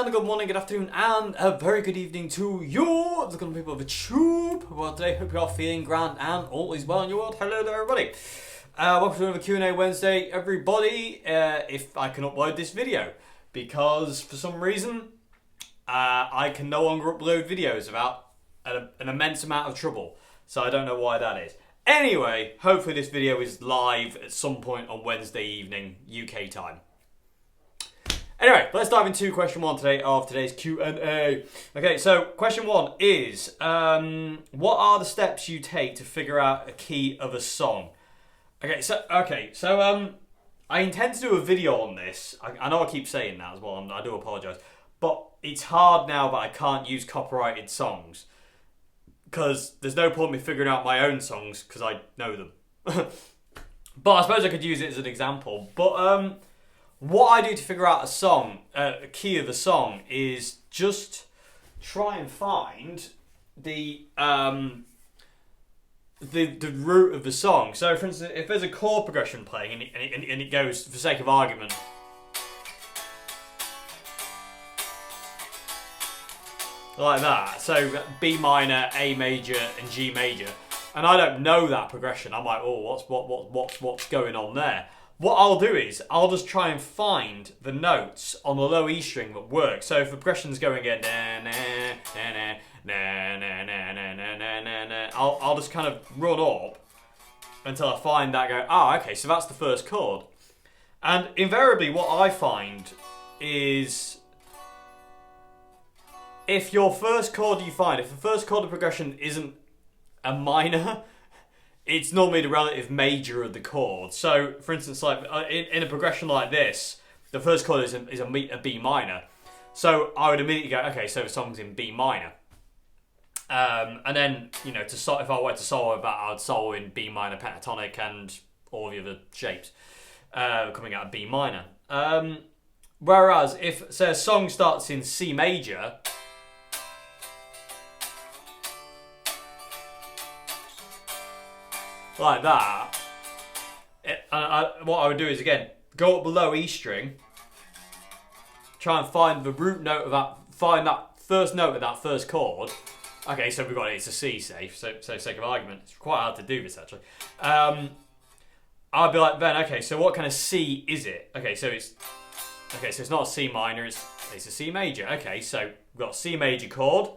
and good morning, good afternoon, and a very good evening to you, the good people of the tube. Well, today, hope you're all feeling grand and all is well in your world. Hello there, everybody. Welcome to another Q&A Wednesday, everybody. If I can upload this video, because for some reason, I can no longer upload videos without an immense amount of trouble. So I don't know why that is. Anyway, hopefully this video is live at some point on Wednesday evening, UK time. Anyway, let's dive into question one today of today's Q&A. Okay, so question one is, what are the steps you take to figure out a key of a song? So I intend to do a video on this. I know I keep saying that as well, and I do apologise. But it's hard now that I can't use copyrighted songs, because there's no point in me figuring out my own songs, because I know them. But I suppose I could use it as an example. But what I do to figure out a song, a key of a song, is just try and find the root of the song. So, for instance, if there's a chord progression playing and it goes, for sake of argument, like that. So B minor, A major, and G major, and I don't know that progression. I'm like, oh, what's going on there? What I'll do is I'll just try and find the notes on the low E string that work. So if the progression's going again, I'll just kind of run up until I find that. Okay, so that's the first chord. And invariably, what I find is, if your first chord if the first chord of progression isn't a minor, it's normally the relative major of the chord. So, for instance, like in a progression like this, the first chord is a B minor. So I would immediately go, okay, so the song's in B minor. And then, if I were to solo that, I'd solo in B minor pentatonic and all the other shapes coming out of B minor. Whereas if, say, a song starts in C major, like that, what I would do is, again, go up below E string, try and find the root note of that, find that first note of that first chord. Okay, so we've got it's a C, say, so sake of argument. It's quite hard to do this, actually. I'd be like, then, okay, so what kind of C is it? Okay, so it's not a C minor, it's a C major. Okay, so we've got C major chord,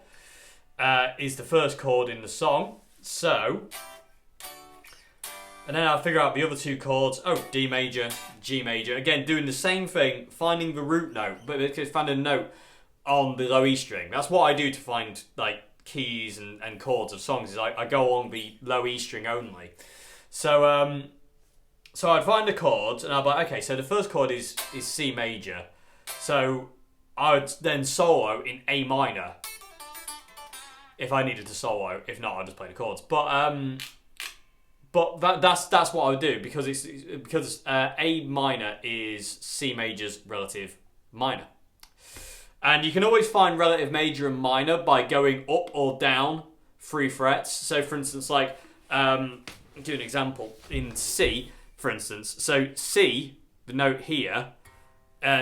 is the first chord in the song, so. And then I'll figure out the other two chords. Oh, D major, G major. Again, doing the same thing, finding the root note, but it's finding a note on the low E string. That's what I do to find like keys and chords of songs. Is I go on the low E string only. So I'd find the chords, and I'd be like, okay, so the first chord is C major. So I would then solo in A minor if I needed to solo. If not, I'd just play the chords. But that's what I would do, because A minor is C major's relative minor, and you can always find relative major and minor by going up or down 3 frets. So, for instance, like I'll do an example in C, for instance. So C, the note here.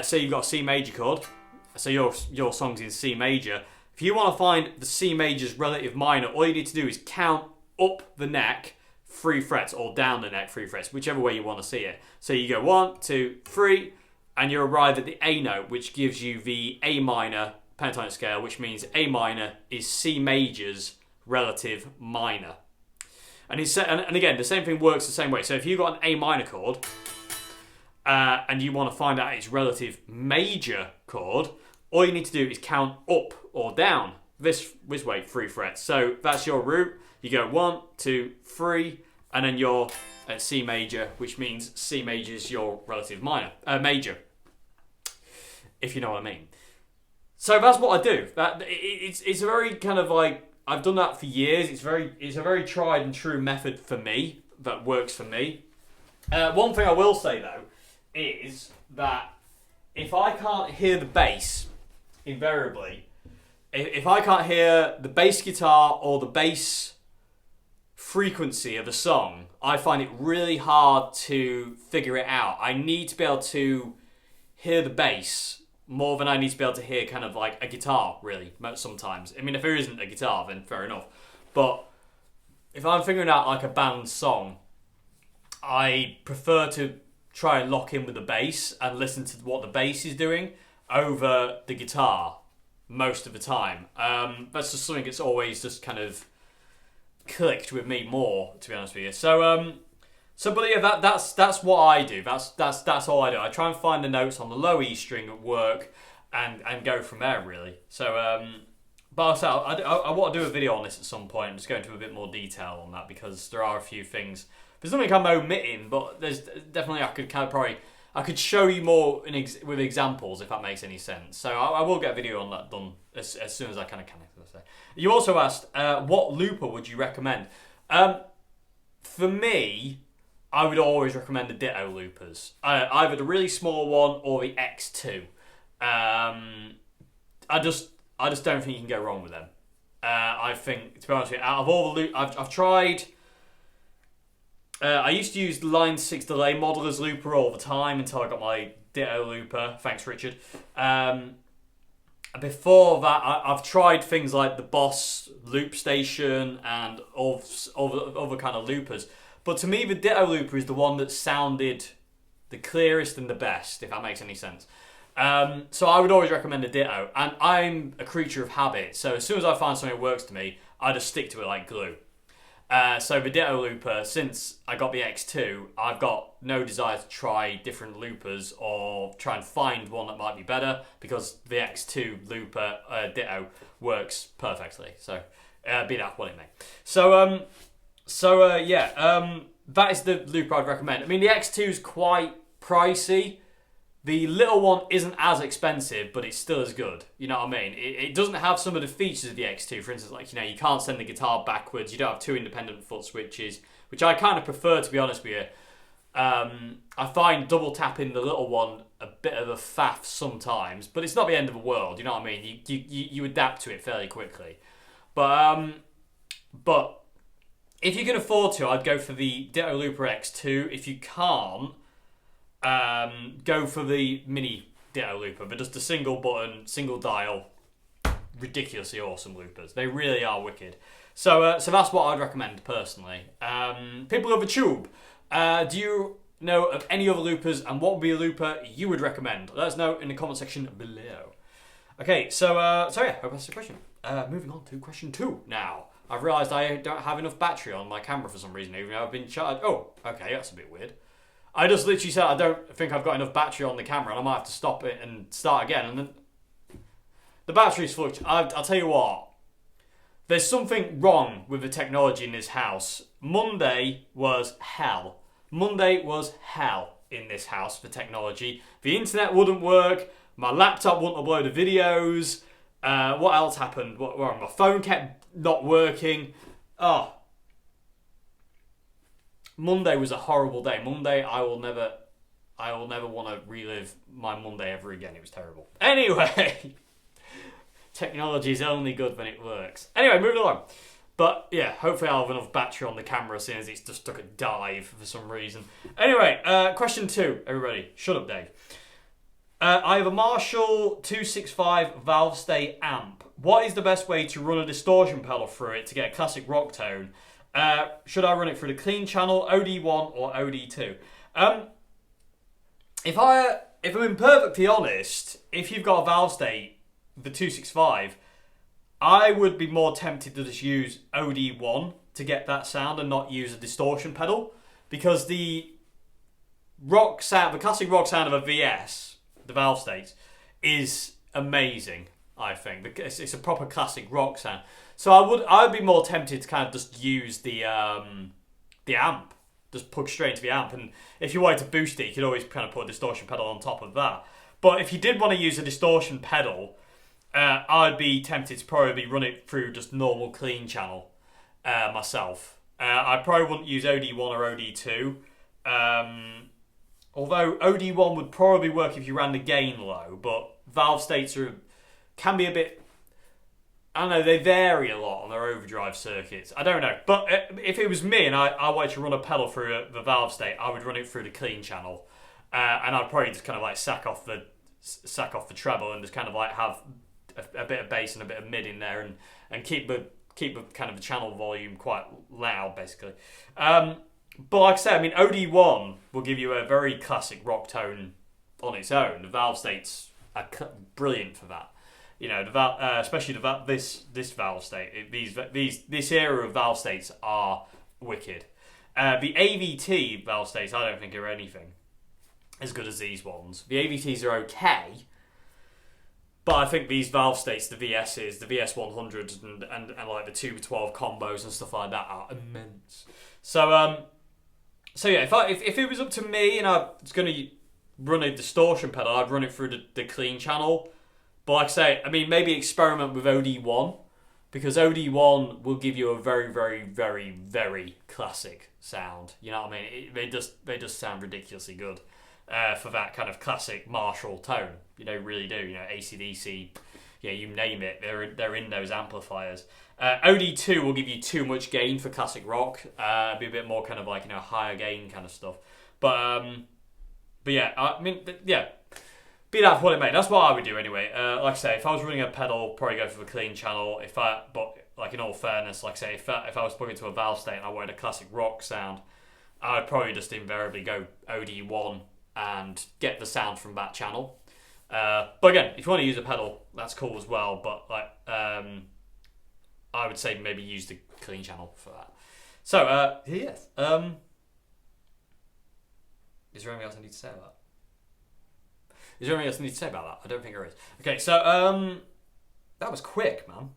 So you've got a C major chord. So your song's in C major. If you want to find the C major's relative minor, all you need to do is count up the neck 3 frets, or down the neck 3 frets, whichever way you want to see it. So you go 1, 2, 3, and you arrive at the A note, which gives you the A minor pentatonic scale, which means A minor is C major's relative minor. And again, the same thing works the same way. So if you've got an A minor chord, and you want to find out its relative major chord, all you need to do is count up or down this way 3 frets. So that's your root. You go 1, 2, 3, and then you're at C major, which means C major is your relative major, if you know what I mean. So that's what I do. It's a very kind of like, I've done that for years. It's a very tried and true method for me that works for me. One thing I will say though is that if I can't hear the bass, invariably, if I can't hear the bass guitar or the bass frequency of a song, I find it really hard to figure it out. I need to be able to hear the bass more than I need to be able to hear kind of like a guitar, really, sometimes. I mean, if there isn't a guitar, then fair enough. But if I'm figuring out like a band song, I prefer to try and lock in with the bass and listen to what the bass is doing over the guitar most of the time. That's just something that's always just kind of clicked with me more, to be honest with you. But yeah, that's what I do. That's all I do. I try and find the notes on the low E string at work and go from there, really. But I want to do a video on this at some point and just go into a bit more detail on that, because there are a few things. There's something I'm omitting, but there's definitely I could show you more with examples, if that makes any sense. So I will get a video on that done as soon as I kind of can. You also asked, what looper would you recommend? For me, I would always recommend the Ditto loopers. Either the really small one or the X2. I just don't think you can go wrong with them. I think, to be honest with you, out of all the I've tried. I used to use the Line 6 delay modeler's looper all the time until I got my Ditto looper. Thanks, Richard. Before that, I've tried things like the Boss loop station and other kind of loopers. But to me, the Ditto looper is the one that sounded the clearest and the best, if that makes any sense. So I would always recommend a Ditto. And I'm a creature of habit, so as soon as I find something that works to me, I just stick to it like glue. So the Ditto looper, since I got the X2, I've got no desire to try different loopers or try and find one that might be better, because the X2 looper Ditto works perfectly. So be that what it may. That is the looper I'd recommend. I mean, the X2 is quite pricey. The little one isn't as expensive, but it's still as good. You know what I mean? It doesn't have some of the features of the X2. For instance, like, you can't send the guitar backwards. You don't have two independent foot switches, which I kind of prefer, to be honest with you. I find double tapping the little one a bit of a faff sometimes, but it's not the end of the world. You know what I mean? You adapt to it fairly quickly. But if you can afford to, I'd go for the Ditto Looper X2. If you can't, go for the mini Ditto looper, but just a single button, single dial, ridiculously awesome loopers. They really are wicked. So that's what I'd recommend personally. People of the tube, do you know of any other loopers, and what would be a looper you would recommend? Let us know in the comment section below. Okay, so yeah, hope that's the question. Moving on to question 2 now. I've realised I don't have enough battery on my camera for some reason, even though I've been charged. Oh, okay, that's a bit weird. I just literally said I don't think I've got enough battery on the camera, and I might have to stop it and start again. And then the battery's fluctuating. I'll tell you what. There's something wrong with the technology in this house. Monday was hell. Monday was hell in this house for technology. The internet wouldn't work. My laptop wouldn't upload the videos. What else happened? My phone kept not working. Oh. Monday was a horrible day. Monday, I will never want to relive my Monday ever again. It was terrible. Anyway, technology is only good when it works. Anyway, moving along. But yeah, hopefully I'll have enough battery on the camera as soon as it's just took a dive for some reason. Anyway, question 2, everybody. Shut up, Dave. I have a Marshall 265 Valvestate amp. What is the best way to run a distortion pedal through it to get a classic rock tone? Should I run it through the clean channel, OD1 or OD2? If I'm being perfectly honest, if you've got a Valvestate, the 265, I would be more tempted to just use OD1 to get that sound and not use a distortion pedal, because the rock sound, the classic rock sound of a VS, the Valvestate, is amazing. I think it's a proper classic rock sound. So I would be more tempted to kind of just use the amp, just plug straight into the amp. And if you wanted to boost it, you could always kind of put a distortion pedal on top of that. But if you did want to use a distortion pedal, I'd be tempted to probably run it through just normal clean channel myself. I probably wouldn't use OD1 or OD2. Although OD1 would probably work if you ran the gain low, but Valvestates can be a bit, I don't know, they vary a lot on their overdrive circuits. I don't know. But if it was me and I wanted to run a pedal through the Valvestate, I would run it through the clean channel. And I'd probably just kind of like sack off the sack off the treble and just kind of like have a bit of bass and a bit of mid in there, and keep the kind of the channel volume quite loud, basically. But like I said, I mean, OD1 will give you a very classic rock tone on its own. The Valvestates are brilliant for that. You know, especially this Valvestate. This era of Valvestates are wicked. The AVT Valvestates, I don't think are anything as good as these ones. The AVTs are okay, but I think these Valvestates, the VSs, the VS100s, and like the 2-12 combos and stuff like that are immense. So yeah, if it was up to me and I was going to run a distortion pedal, I'd run it through the clean channel. But like I say, I mean, maybe experiment with OD1, because OD1 will give you a very, very, very, very classic sound. You know what I mean? They just sound ridiculously good for that kind of classic Marshall tone. You know, really do. You know, AC/DC, yeah, you name it, they're in those amplifiers. OD2 will give you too much gain for classic rock. Be a bit more kind of like, you know, higher gain kind of stuff. But yeah, I mean, yeah. Be that for what it may. That's what I would do anyway. Like I say, if I was running a pedal, probably go for the clean channel. But like in all fairness, like I say, if I was plugging into a Valvestate and I wanted a classic rock sound, I would probably just invariably go OD1 and get the sound from that channel. But again, if you want to use a pedal, that's cool as well. But like, I would say maybe use the clean channel for that. So yes. Is there anything else I need to say about that? Is there anything else I need to say about that? I don't think there is. Okay, so that was quick, man.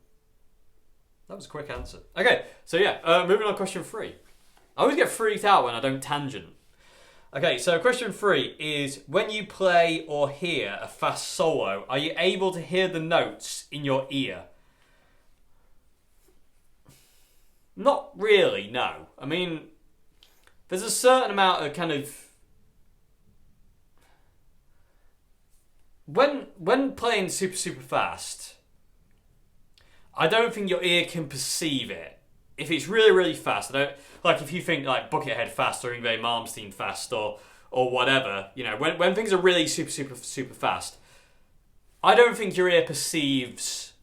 That was a quick answer. Okay, so yeah, moving on to question 3. I always get freaked out when I don't tangent. Okay, so question 3 is, when you play or hear a fast solo, are you able to hear the notes in your ear? Not really, no. I mean, there's a certain amount of kind of... When playing super, super fast, I don't think your ear can perceive it. If it's really, really fast, like if you think like Buckethead fast or Yngwie Malmsteen fast or whatever, you know, when things are really super, super, super fast, I don't think your ear perceives...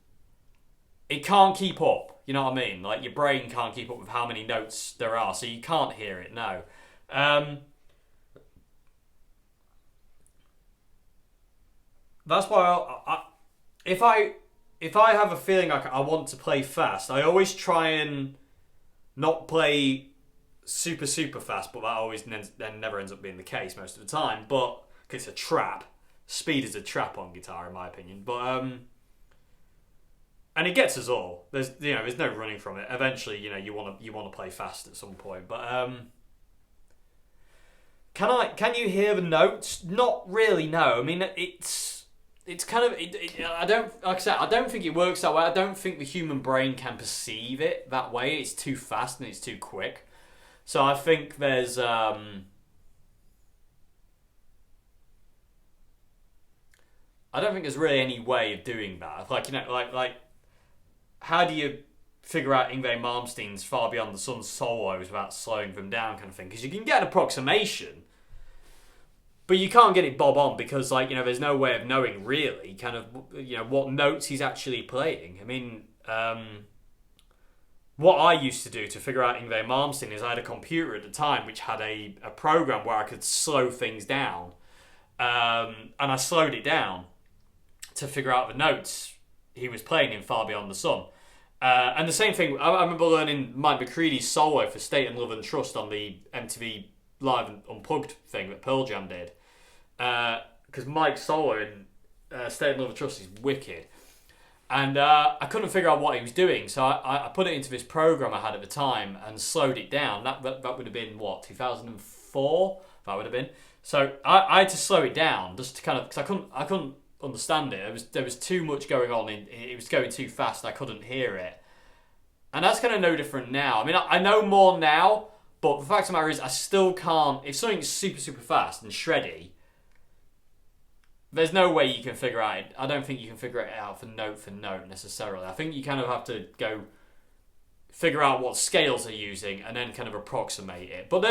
It can't keep up, you know what I mean? Like your brain can't keep up with how many notes there are, so you can't hear it, no. That's why if I have a feeling like I want to play fast, I always try and not play super, super fast, but that always then never ends up being the case most of the time. But it's a trap. Speed is a trap on guitar, in my opinion. But and it gets us all. There's no running from it. Eventually, you know, you want to play fast at some point. But can you hear the notes? Not really. No. I mean, it's kind of... I don't... Like I said, I don't think it works that way. I don't think the human brain can perceive it that way. It's too fast and it's too quick. So I think there's... I don't think there's really any way of doing that. Like, you know, like how do you figure out Yngwie Malmsteen's Far Beyond the Sun solos without slowing them down kind of thing? Because you can get an approximation... But you can't get it bob on because, like, you know, there's no way of knowing really kind of, you know, what notes he's actually playing. I mean, what I used to do to figure out Yngwie Malmsteen is I had a computer at the time which had a program where I could slow things down. And I slowed it down to figure out the notes he was playing in Far Beyond the Sun. And the same thing, I remember learning Mike McCready's solo for State and Love and Trust on the MTV Live and Unplugged thing that Pearl Jam did, because Mike's solo in State and Love and Trust is wicked, and I couldn't figure out what he was doing, so I put it into this program I had at the time and slowed it down. That would have been what, 2004? That would have been. So I had to slow it down just to kind of, because I couldn't understand it. There was too much going on. It was going too fast. I couldn't hear it, and that's kind of no different now. I mean, I know more now. But the fact of the matter is, I still can't... If something's super, super fast and shreddy, there's no way you can figure out... I don't think you can figure it out for note necessarily. I think you kind of have to go figure out what scales they're using and then kind of approximate it. But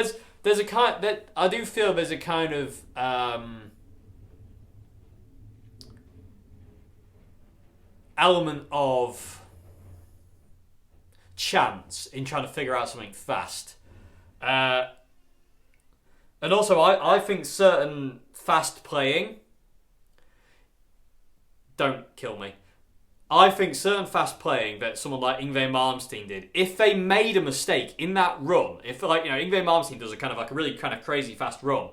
there's a kind... I do feel there's a kind of... element of chance in trying to figure out something fast. And also, I think certain fast playing... Don't kill me. I think certain fast playing that someone like Yngwie Malmsteen did, if they made a mistake in that run, if like, you know, Yngwie Malmsteen does a kind of like a really kind of crazy fast run,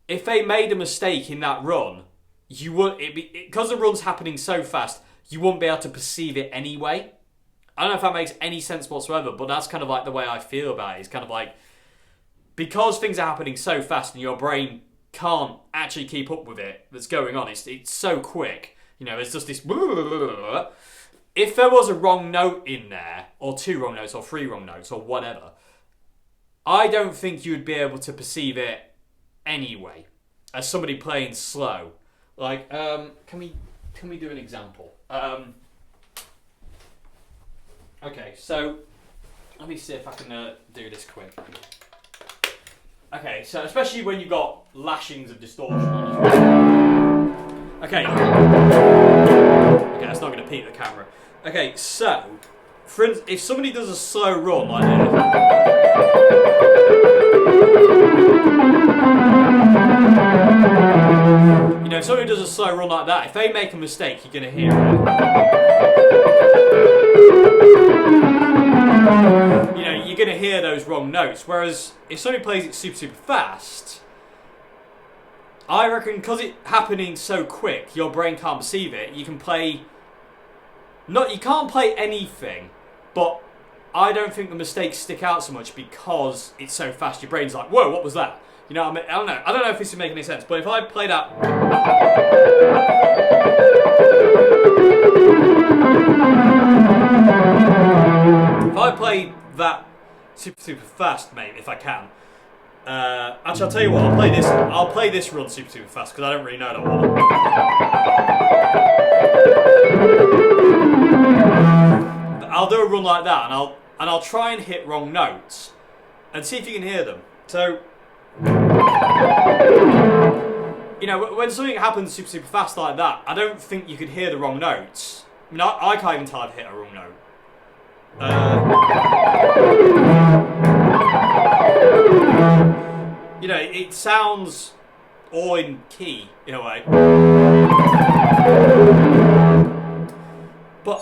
if they made a mistake in that run, you would because the run's happening so fast, you wouldn't be able to perceive it anyway. I don't know if that makes any sense whatsoever, but that's kind of like the way I feel about it. It's kind of like, because things are happening so fast and your brain can't actually keep up with it that's going on, it's so quick. You know, it's just this... If there was a wrong note in there, or 2 wrong notes, or 3 wrong notes, or whatever, I don't think you'd be able to perceive it anyway, as somebody playing slow. Like, can we do an example? Okay, so let me see if I can do this quick. Okay, so especially when you've got lashings of distortion on as well. Okay. Okay, that's not going to peek the camera. Okay, so, for instance, if somebody does a slow run like this, you know, if somebody does a slow run like that, if they make a mistake, you're going to hear it. You know, you're going to hear those wrong notes. Whereas if somebody plays it super, super fast, I reckon because it's happening so quick, your brain can't perceive it. You can play... you can't play anything, but I don't think the mistakes stick out so much because it's so fast. Your brain's like, whoa, what was that? You know what I mean? I don't know if this is making any sense, but if I play that... If I play that super, super fast, mate, if I can... actually, I'll tell you what, I'll play this run super, super fast, because I don't really know that one. I'll do a run like that, and I'll try and hit wrong notes, and see if you can hear them. So... You know, when something happens super, super fast like that, I don't think you could hear the wrong notes. I mean, I can't even tell I've hit a wrong note. You know, it sounds all in key, in a way. But,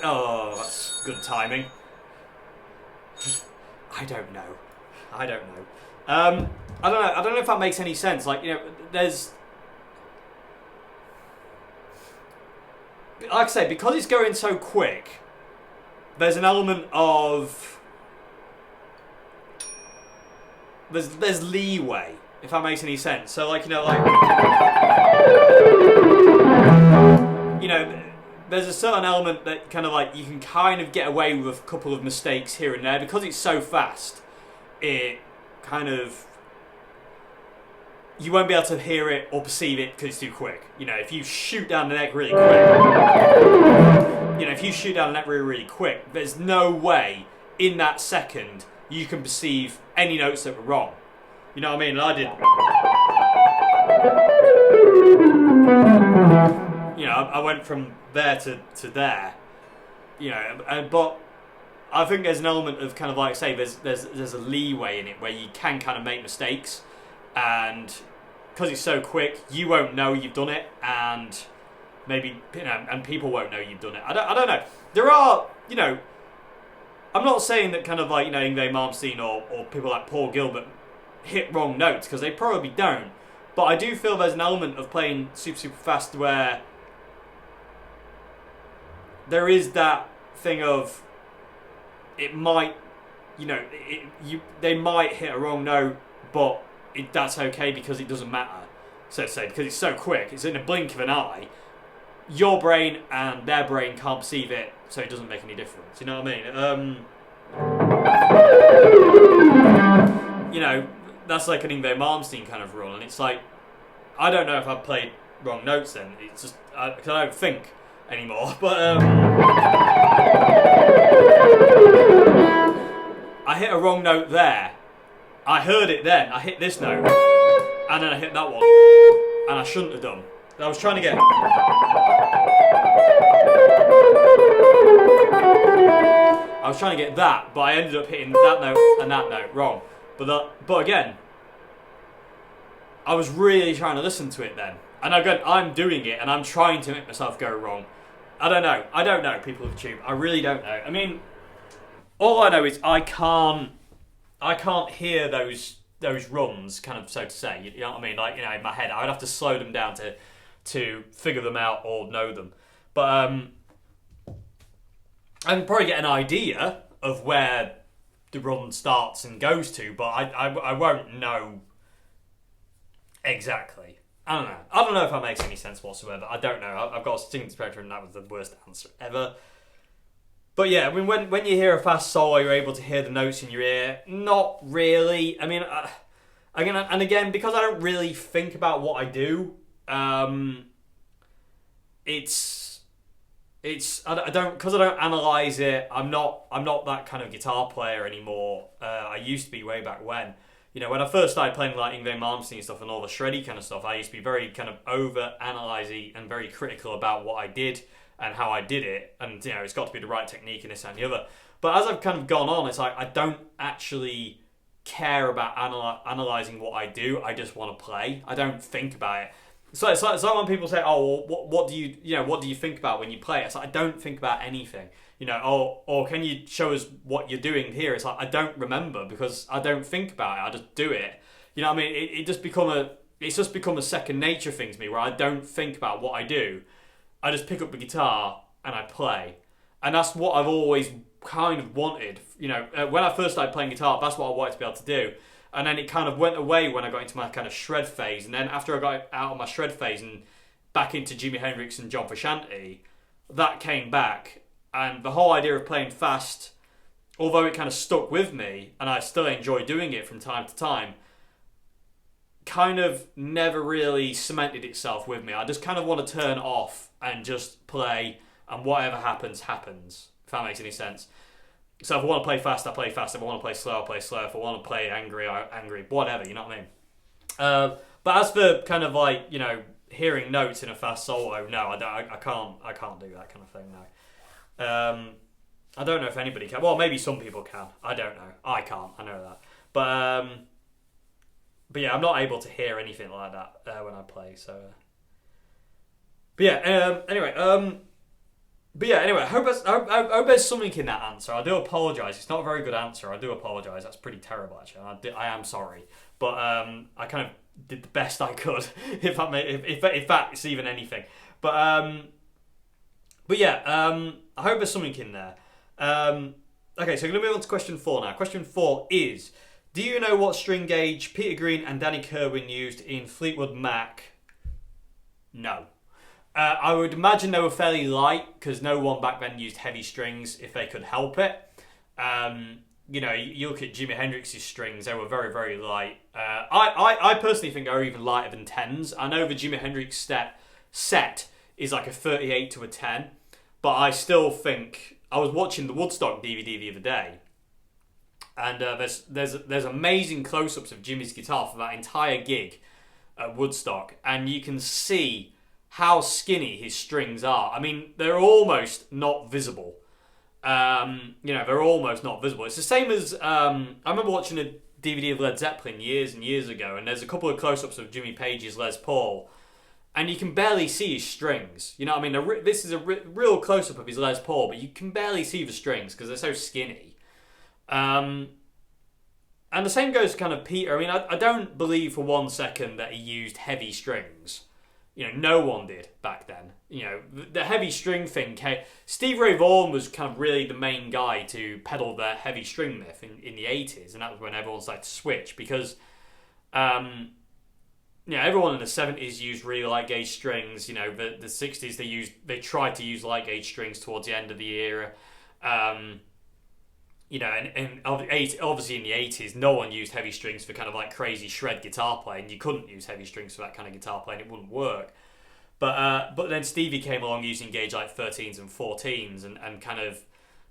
oh, that's good timing. I don't know. I don't know. I don't know if that makes any sense. Like, you know, there's... Like I say, because it's going so quick, there's an element of... There's leeway, if that makes any sense. So, like, you know, like... You know, there's a certain element that kind of, like, you can kind of get away with a couple of mistakes here and there. Because it's so fast, it kind of... You won't be able to hear it or perceive it because it's too quick. You know, if you shoot down the neck really quick... You know, if you shoot down the neck really, really quick, there's no way in that second you can perceive any notes that were wrong. You know what I mean? And I did... You know, I went from there to there. You know, but I think there's an element of kind of like, say, there's a leeway in it where you can kind of make mistakes, and because it's so quick, you won't know you've done it, and maybe, you know, and people won't know you've done it. I don't know. There are, you know, I'm not saying that kind of like, you know, Yngwie Malmsteen or people like Paul Gilbert hit wrong notes, because they probably don't. But I do feel there's an element of playing super, super fast where there is that thing of it might, you know, they might hit a wrong note, but that's okay because it doesn't matter. So to say, because it's so quick, it's in a blink of an eye. Your brain and their brain can't perceive it, so it doesn't make any difference. You know what I mean? You know, that's like an Yngwie Malmsteen kind of rule, and it's like, I don't know if I've played wrong notes then. It's just, because I don't think anymore. But, I hit a wrong note there. I heard it then. I hit this note, and then I hit that one, and I shouldn't have done. I was trying to get... I was trying to get that, but I ended up hitting that note and that note wrong. But again, I was really trying to listen to it then. And again, I'm doing it and I'm trying to make myself go wrong. I don't know, people of YouTube. I really don't know. I mean, all I know is I can't hear those runs, kind of, so to say. You know what I mean? Like, in my head, I would have to slow them down to figure them out or know them. But I can probably get an idea of where the run starts and goes to, but I won't know exactly. I don't know if that makes any sense whatsoever. I don't know. I've got a stinging spectrum, and that was the worst answer ever. But yeah, I mean, when you hear a fast solo, you're able to hear the notes in your ear. Not really. I mean, again, because I don't really think about what I do, I don't analyze it. I'm not that kind of guitar player anymore. I used to be way back when. When I first started playing like Yngwie Malmsteen and stuff and all the shreddy kind of stuff, I used to be very kind of over-analysing and very critical about what I did and how I did it. And, it's got to be the right technique and this and the other. But as I've kind of gone on, it's like I don't actually care about analysing what I do. I just want to play. I don't think about it. So it's like when people say, "Oh, well, what do you think about when you play?" It's like I don't think about anything. Or can you show us what you're doing here? It's like I don't remember because I don't think about it. I just do it. You know what I mean? It's just become a second nature thing to me where I don't think about what I do. I just pick up the guitar and I play, and that's what I've always kind of wanted. When I first started playing guitar, that's what I wanted to be able to do. And then it kind of went away when I got into my kind of shred phase. And then after I got out of my shred phase and back into Jimi Hendrix and John Frusciante, that came back. And the whole idea of playing fast, although it kind of stuck with me, and I still enjoy doing it from time to time, kind of never really cemented itself with me. I just kind of want to turn off and just play, and whatever happens, happens. If that makes any sense. So if I want to play fast, I play fast. If I want to play slow, I play slow. If I want to play angry, angry. Whatever, you know what I mean? But as for kind of like, hearing notes in a fast solo, no, I can't do that kind of thing, no. I don't know if anybody can. Well, maybe some people can. I don't know. I can't. I know that. But yeah, I'm not able to hear anything like that when I play, so... But yeah, anyway, I hope there's something in that answer. I do apologise. It's not a very good answer. I do apologise. That's pretty terrible, actually. I am sorry, but I kind of did the best I could. if that's even anything. But yeah, I hope there's something in there. Okay, so I'm going to move on to question 4 now. Question 4 is: do you know what string gauge Peter Green and Danny Kirwan used in Fleetwood Mac? No. I would imagine they were fairly light because no one back then used heavy strings if they could help it. You look at Jimi Hendrix's strings; they were very, very light. I personally think they're even lighter than 10s. I know the Jimi Hendrix set is like a 38 to a 10, but I still think I was watching the Woodstock DVD the other day, and there's amazing close-ups of Jimmy's guitar for that entire gig at Woodstock, and you can see how skinny his strings are. I mean, they're almost not visible. They're almost not visible. It's the same as... I remember watching a DVD of Led Zeppelin years and years ago, and there's a couple of close-ups of Jimmy Page's Les Paul, and you can barely see his strings. You know what I mean? This is a real close-up of his Les Paul, but you can barely see the strings because they're so skinny. And the same goes to kind of Peter. I mean, I don't believe for one second that he used heavy strings. No one did back then. The heavy string thing came... Steve Ray Vaughan was kind of really the main guy to peddle the heavy string myth in the 80s, and that was when everyone started to switch, because everyone in the 70s used really light gauge strings. The 60s they tried to use light gauge strings towards the end of the era. And obviously in the 80s, no one used heavy strings for kind of like crazy shred guitar playing. You couldn't use heavy strings for that kind of guitar playing; it wouldn't work. But then Stevie came along using gauge like 13s and 14s, and kind of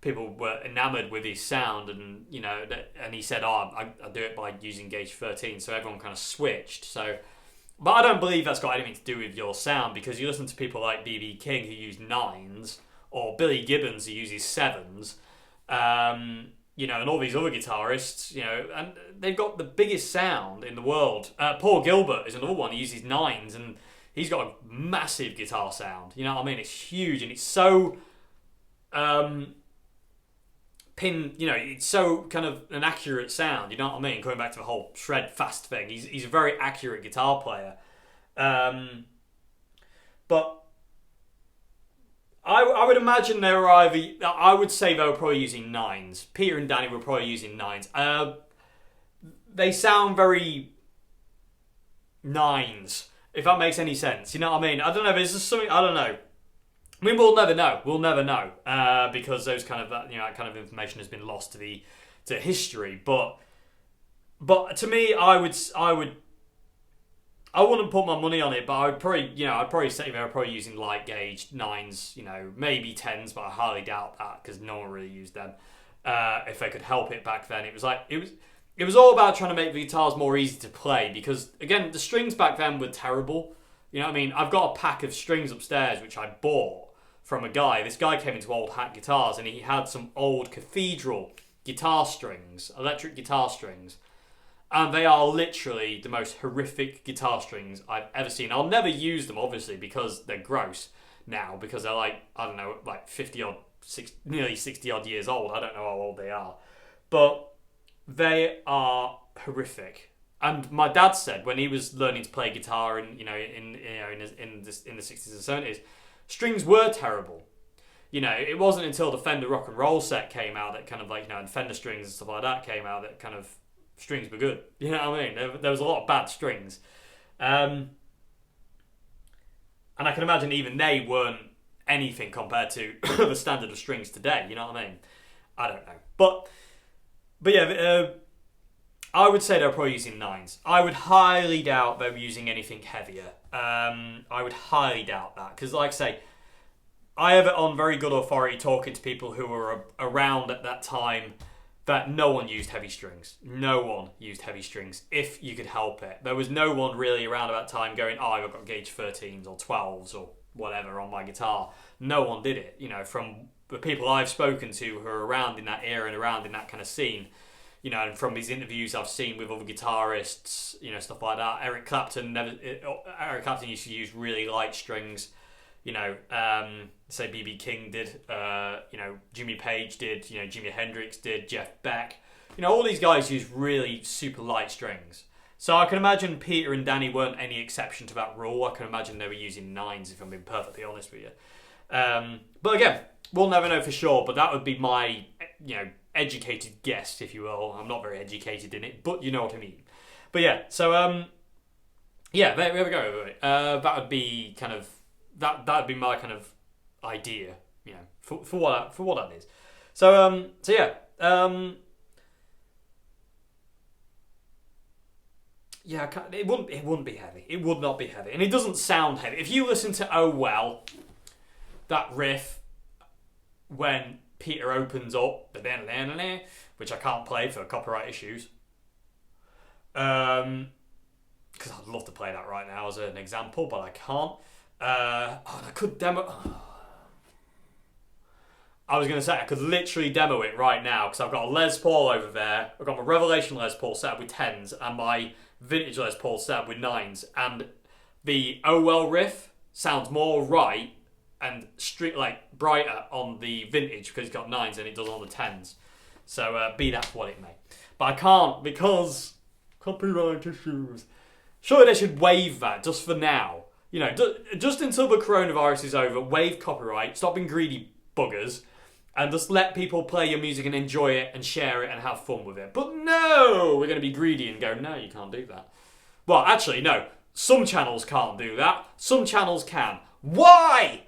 people were enamoured with his sound, and and he said, "Oh, I do it by using gauge 13." So everyone kind of switched. So But I don't believe that's got anything to do with your sound, because you listen to people like B.B. King who use 9s, or Billy Gibbons who uses 7s, you know, and all these other guitarists, you know, and they've got the biggest sound in the world. Paul Gilbert is another one who uses 9s, and he's got a massive guitar sound. You know what I mean? It's huge, and it's so you know, it's so kind of an accurate sound. You know what I mean? Going back to the whole shred fast thing, he's a very accurate guitar player. But I would imagine they were either. I would say they were probably using 9s. Peter and Danny were probably using 9s. They sound very 9s, if that makes any sense. You know what I mean? I don't know. There's just something. I don't know. I mean, we'll never know. We'll never know because those kind of that kind of information has been lost to history. But to me, I wouldn't put my money on it, but I'd probably say they were probably using light gauge 9s, you know, maybe 10s, but I highly doubt that because no one really used them. If they could help it back then, it was all about trying to make the guitars more easy to play because again, the strings back then were terrible. You know what I mean? I've got a pack of strings upstairs which I bought from a guy. This guy came into Old Hat Guitars and he had some old Cathedral guitar strings, electric guitar strings. And they are literally the most horrific guitar strings I've ever seen. I'll never use them, obviously, because they're gross now. Because they're like, I don't know, like 50 odd, nearly 60 odd years old. I don't know how old they are. But they are horrific. And my dad said when he was learning to play guitar in the 60s and 70s, strings were terrible. You know, it wasn't until the Fender Rock and Roll set came out that kind of like, you know, and Fender strings and stuff like that came out that kind of strings were good. You know what I mean? There was a lot of bad strings. And I can imagine even they weren't anything compared to the standard of strings today. You know what I mean? I don't know. But yeah, I would say they're probably using 9s. I would highly doubt they were using anything heavier. I would highly doubt that. Because like I say, I have it on very good authority talking to people who were around at that time that no one used heavy strings. No one used heavy strings if you could help it. There was no one really around at that time going, oh, I've got gauge 13s or 12s or whatever on my guitar. No one did it. You know, from the people I've spoken to who are around in that era and around in that kind of scene, you know, and from these interviews I've seen with other guitarists, you know, stuff like that. Eric Clapton used to use really light strings. You know, say B.B. King did, you know, Jimmy Page did, you know, Jimi Hendrix did, Jeff Beck. You know, all these guys use really super light strings. So I can imagine Peter and Danny weren't any exception to that rule. I can imagine they were using 9s, if I'm being perfectly honest with you. But again, we'll never know for sure, but that would be my, you know, educated guess, if you will. I'm not very educated in it, but you know what I mean. But yeah, so, yeah, there we go. That would be kind of, that would be my kind of idea, you know, for what that is. So yeah, yeah, it wouldn't be heavy. It would not be heavy, and it doesn't sound heavy. If you listen to Oh Well, that riff when Peter opens up, which I can't play for copyright issues, because I'd love to play that right now as an example, but I can't. I could demo. I was going to say I could literally demo it right now because I've got a Les Paul over there. I've got my Revelation Les Paul set up with 10s and my vintage Les Paul set up with 9s. And the Oh Well riff sounds more right and like brighter on the vintage because it's got 9s than it does on the 10s. So be that what it may. But I can't because copyright issues. Surely they should waive that just for now. You know, just until the coronavirus is over, waive copyright, stop being greedy buggers, and just let people play your music and enjoy it and share it and have fun with it. But no, we're going to be greedy and go, no, you can't do that. Well, actually, no. Some channels can't do that. Some channels can. Why?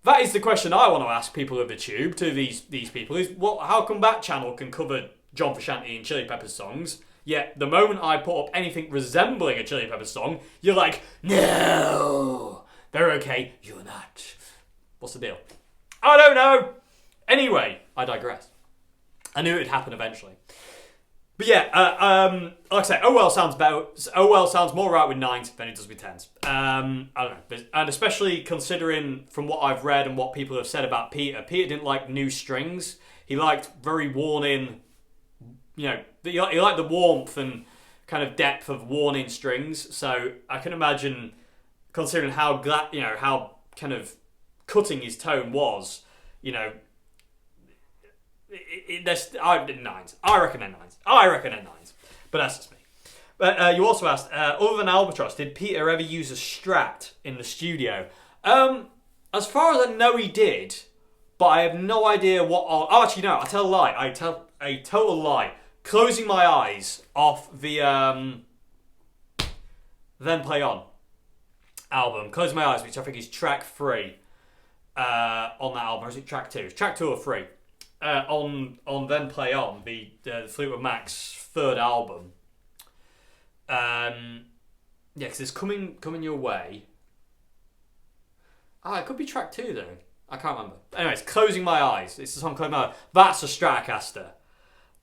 That is the question I want to ask people of the tube, to these people, is how come that channel can cover John Frusciante and Chili Peppers songs, yet the moment I put up anything resembling a Chili Peppers song, you're like, no, they're okay, you're not. What's the deal? I don't know. Anyway, I digress. I knew it would happen eventually. But yeah, like I say, oh well sounds better. Oh well sounds more right with 9s than it does with 10s. I don't know, and especially considering from what I've read and what people have said about Peter. Peter didn't like new strings. He liked very worn-in. You know, he liked the warmth and kind of depth of worn-in strings. So I can imagine, considering how how kind of cutting his tone was, you know. I did 9s. I recommend 9s. But that's just me. But you also asked, other than Albatross, did Peter ever use a Strat in the studio? As far as I know, he did, but I have no idea what. Oh, actually, no. I tell a lie. I tell a total lie. Closing My Eyes off the Then Play On album. Closing My Eyes, which I think is track 3 on that album. Or is it track 2? It's track 2 or 3. On Then Play On, the Fleetwood Mac's 3rd album. Yeah, because it's coming your way. It could be track 2 though. I can't remember. Anyways, Closing My Eyes. It's the song Closing My Eyes. That's a Stratocaster.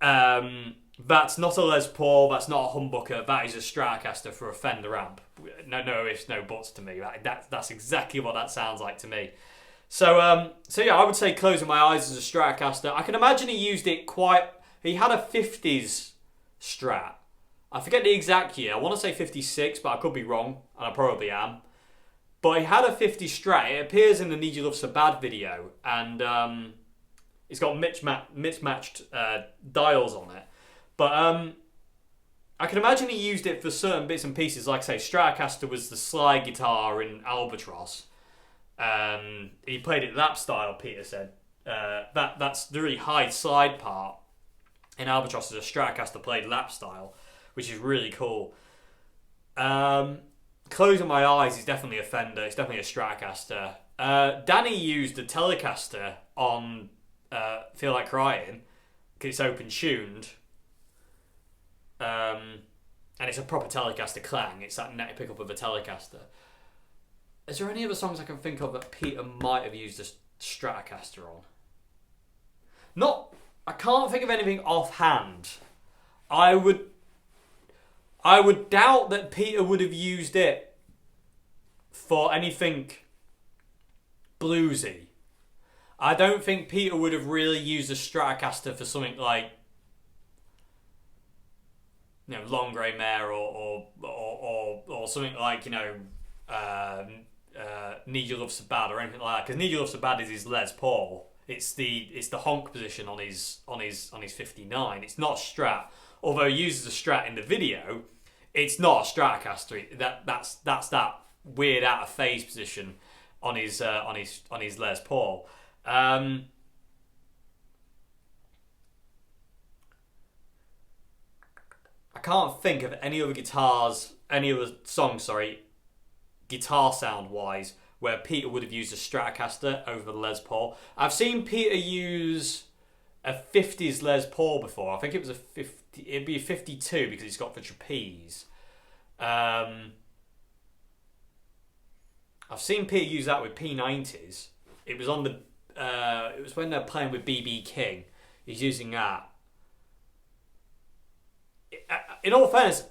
That's not a Les Paul. That's not a humbucker. That is a Stratocaster for a Fender amp. No ifs, no buts to me. That's exactly what that sounds like to me. So yeah, I would say Closing My Eyes as a Stratocaster. I can imagine he used it he had a 50s Strat. I forget the exact year. I want to say 56, but I could be wrong, and I probably am. But he had a 50 Strat. It appears in the Need You Love So Bad video, and it's got mismatched dials on it. But I can imagine he used it for certain bits and pieces. Like I say, Stratocaster was the slide guitar in Albatross. He played it lap style, Peter said. That's the really high slide part in Albatross is a Stratocaster played lap style, which is really cool. Closing My Eyes is definitely a Fender. It's definitely a Stratocaster. Danny used a Telecaster on Feel Like Crying because it's open tuned. And it's a proper Telecaster clang. It's that neck pickup of a Telecaster. Is there any other songs I can think of that Peter might have used a Stratocaster on? I can't think of anything offhand. I would doubt that Peter would have used it for anything bluesy. I don't think Peter would have really used a Stratocaster for something like, you know, Long Grey Mare or something like, you know, Need Your Love So Bad or anything like that. Because Need Your Love So Bad is his Les Paul. It's the honk position on his 59. It's not a Strat. Although he uses a Strat in the video, it's not a Stratocaster. That's that weird out of phase position on his Les Paul. I can't think of any other songs, guitar sound wise, where Peter would have used a Stratocaster over the Les Paul. I've seen Peter use a 50s Les Paul before. I think it was it'd be a 52 because it's got the trapeze. I've seen Peter use that with P90s. It was on it was when they're playing with BB King. He's using that. In all fairness,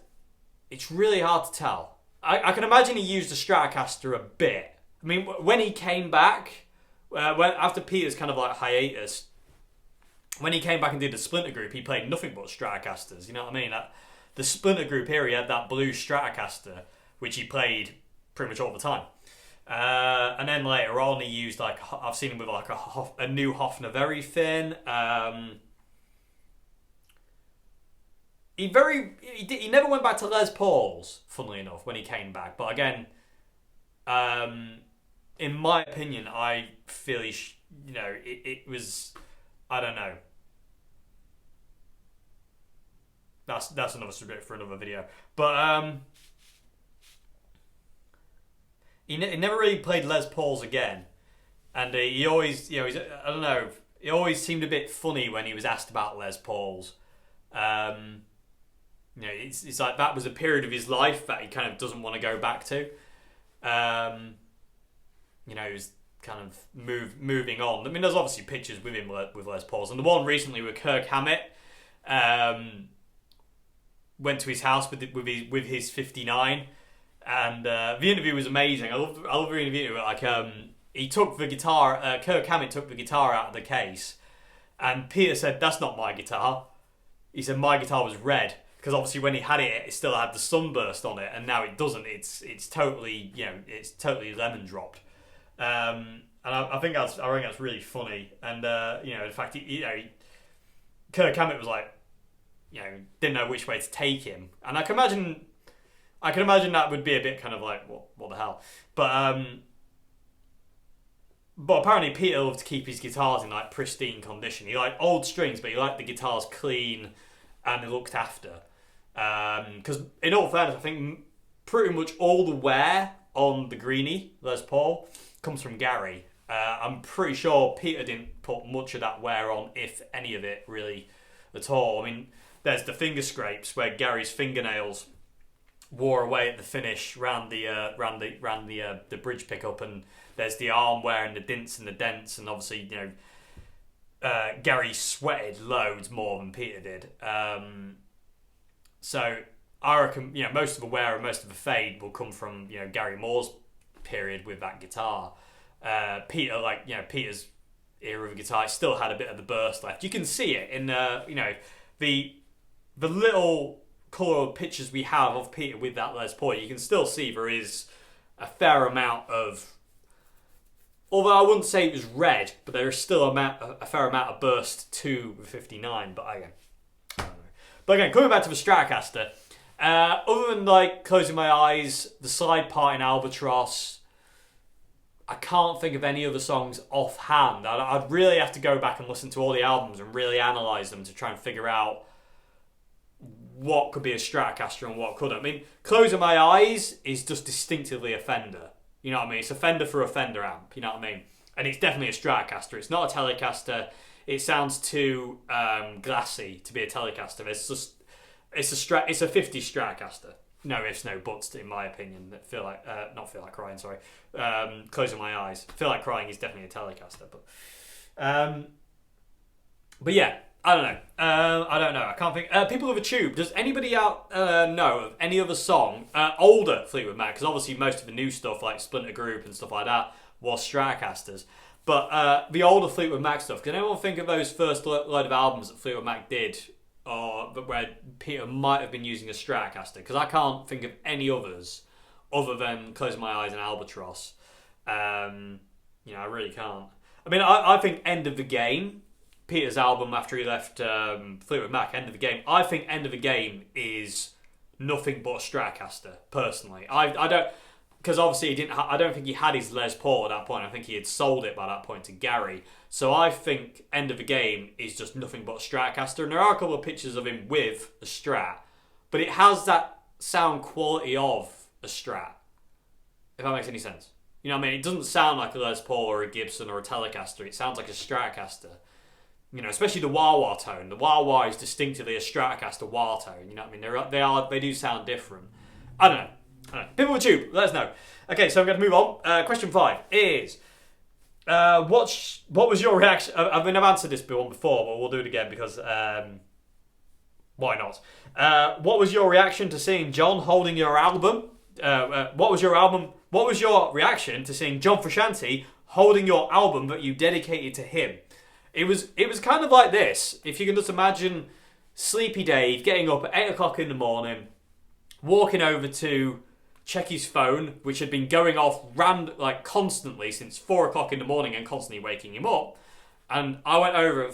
it's really hard to tell. I can imagine he used a Stratocaster a bit. I mean, when he came back, after Peter's kind of like hiatus, when he came back and did the Splinter Group, he played nothing but Stratocasters. You know what I mean? The Splinter Group here, he had that blue Stratocaster, which he played pretty much all the time. And then later on, he used I've seen him with a new Hofner very thin. He never went back to Les Paul's, funnily enough, when he came back. But again, in my opinion, I feel it was, I don't know. That's another subject for another video. But he never really played Les Paul's again, and he always, I don't know, he always seemed a bit funny when he was asked about Les Paul's. It's like that was a period of his life that he kind of doesn't want to go back to. He was kind of moving on. I mean, there's obviously pictures with him with Les Paul's, and the one recently with Kirk Hammett, went to his house with his 59, and the interview was amazing. I love reading the interview. Like he took the guitar. Kirk Hammett took the guitar out of the case, and Peter said, "That's not my guitar." He said, "My guitar was red." Because obviously when he had it, it still had the sunburst on it, and now it doesn't. It's totally, it's totally lemon dropped. And I think that's really funny. And in fact, Kirk Hammett was like, didn't know which way to take him. And I can imagine that would be a bit kind of like, what the hell? But apparently Peter loved to keep his guitars in like pristine condition. He liked old strings, but he liked the guitars clean and looked after. Because in all fairness, I think pretty much all the wear on the Greenie Les Paul comes from Gary. I'm pretty sure Peter didn't put much of that wear on, if any of it really at all. I mean, there's the finger scrapes where Gary's fingernails wore away at the finish round the bridge pickup, and there's the arm wear and the dints and the dents, and obviously Gary sweated loads more than Peter did. So I reckon, most of the wear and most of the fade will come from, Gary Moore's period with that guitar. Peter, Peter's era of guitar still had a bit of the burst left. You can see it in, the little colour pictures we have of Peter with that Les Paul. You can still see there is a fair amount of, although I wouldn't say it was red, but there is still a fair amount of burst to the 59. But again, I don't know. But again, coming back to the Stratocaster, other than Closing My Eyes, the side part in Albatross, I can't think of any other songs offhand. I'd really have to go back and listen to all the albums and really analyse them to try and figure out what could be a Stratocaster and what couldn't. I mean, Closing My Eyes is just distinctively a Fender. You know what I mean? It's a Fender for a Fender amp. You know what I mean? And it's definitely a Stratocaster. It's not a Telecaster. It sounds too glassy to be a Telecaster. It's a 50s Stratocaster. No ifs, no buts, in my opinion. That not feel like crying. Sorry, Closing My Eyes. Feel Like Crying is definitely a Telecaster, but yeah, I don't know. I can't think. People of a Tube. Does anybody out know of any other song, older Fleetwood Mac? Because obviously most of the new stuff like Splinter Group and stuff like that was Stratocasters. But the older Fleetwood Mac stuff. Can anyone think of those first load of albums that Fleetwood Mac did, or where Peter might have been using a Stratocaster? Because I can't think of any others other than Closing My Eyes and Albatross. I really can't. I mean, I think End of the Game, Peter's album after he left Fleetwood Mac, End of the Game. I think End of the Game is nothing but a Stratocaster. Personally, I don't. Because obviously he didn't. I don't think he had his Les Paul at that point. I think he had sold it by that point to Gary. So I think End of the Game is just nothing but a Stratocaster. And there are a couple of pictures of him with a Strat, but it has that sound quality of a Strat. If that makes any sense, you know what I mean. It doesn't sound like a Les Paul or a Gibson or a Telecaster. It sounds like a Stratocaster. Especially the wah-wah tone. The wah-wah is distinctively a Stratocaster wah tone. You know what I mean. They do sound different. I don't know. People with Tube, let us know. Okay, so I'm going to move on. Question 5 is, what was your reaction? I've answered this one before, but we'll do it again because why not? What was your reaction to seeing John holding your album? What was your reaction to seeing John Frusciante holding your album that you dedicated to him? It was kind of like this. If you can just imagine Sleepy Dave getting up at 8 o'clock in the morning, walking over to check his phone, which had been going off constantly since 4 o'clock in the morning and constantly waking him up. And I went over and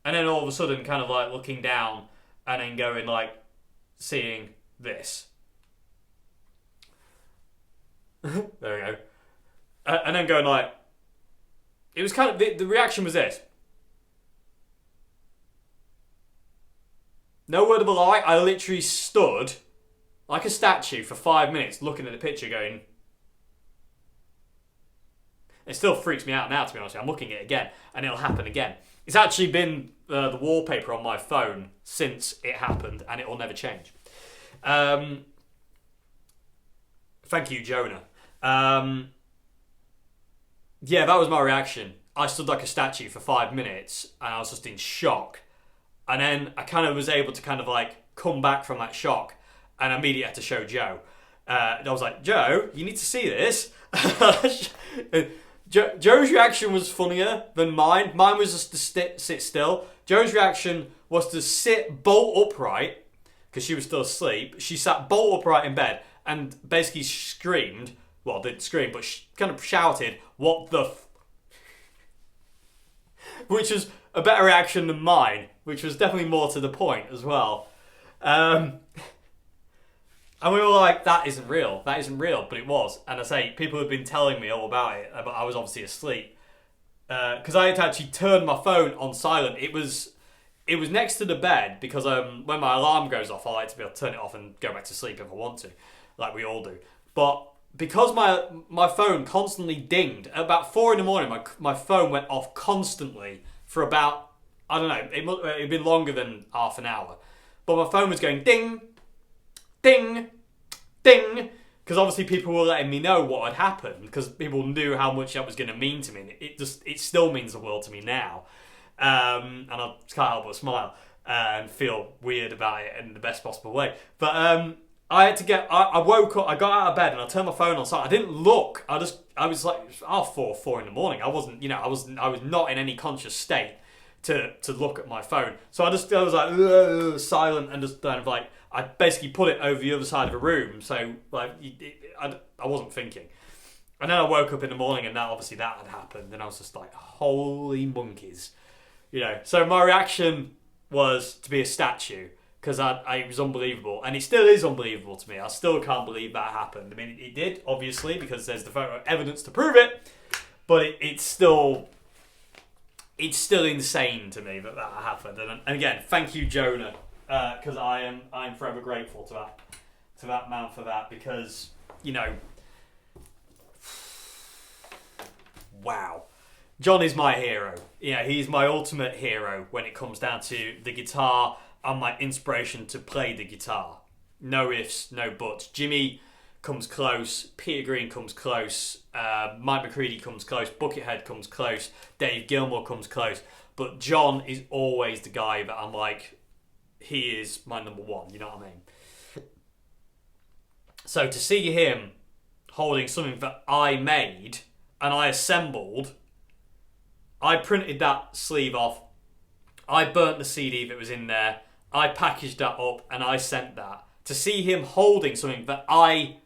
then all of a sudden kind of looking down and then going seeing this. There we go. And then going it was kind of, the reaction was this. No word of a lie, I literally stood like a statue for 5 minutes looking at the picture going... It still freaks me out now, to be honest. I'm looking at it again and it'll happen again. It's actually been the wallpaper on my phone since it happened and it will never change. Thank you, Jonah. Yeah, that was my reaction. I stood like a statue for 5 minutes, and I was just in shock. And then I kind of was able to kind of like come back from that shock, and immediately had to show Joe. And I was like, Joe, you need to see this. Joe's reaction was funnier than mine. Mine was just to sit still. Joe's reaction was to sit bolt upright, because she was still asleep. She sat bolt upright in bed and basically screamed, well, didn't scream, but kind of shouted, what the which was a better reaction than mine, which was definitely more to the point as well. And we were like, that isn't real, but it was. And I say, people had been telling me all about it, but I was obviously asleep. Because I had to actually turn my phone on silent. It was next to the bed, because when my alarm goes off, I like to be able to turn it off and go back to sleep if I want to, like we all do. But because my phone constantly dinged, at about 4 a.m, my phone went off constantly for about, I don't know, it had been longer than half an hour. But my phone was going ding, ding, ding, because obviously people were letting me know what had happened, because people knew how much that was going to mean to me. It still means the world to me now. And I can't help but smile and feel weird about it in the best possible way. But I had to I woke up, I got out of bed and I turned my phone on silent. I didn't look. I was like, 4 in the morning. I wasn't, I was not in any conscious state to look at my phone. So I was like, silent, and just kind of like, I basically put it over the other side of the room. So like, I wasn't thinking. And then I woke up in the morning, and that had happened. And I was just like, holy monkeys. So my reaction was to be a statue, because it was unbelievable, and it still is unbelievable to me. I still can't believe that happened. I mean, it did, obviously, because there's the photo evidence to prove it, but it's still insane to me that happened. And again, thank you, Jonah, because I'm forever grateful to that man for that, because wow. John is my hero. Yeah, he's my ultimate hero when it comes down to the guitar and my inspiration to play the guitar. No ifs, no buts. Jimmy comes close. Peter Green comes close. Mike McCready comes close. Buckethead comes close. Dave Gilmour comes close. But John is always the guy that I'm like, he is my number one. You know what I mean? So to see him holding something that I made and I assembled, I printed that sleeve off, I burnt the CD that was in there, I packaged that up, and I sent that. To see him holding something that I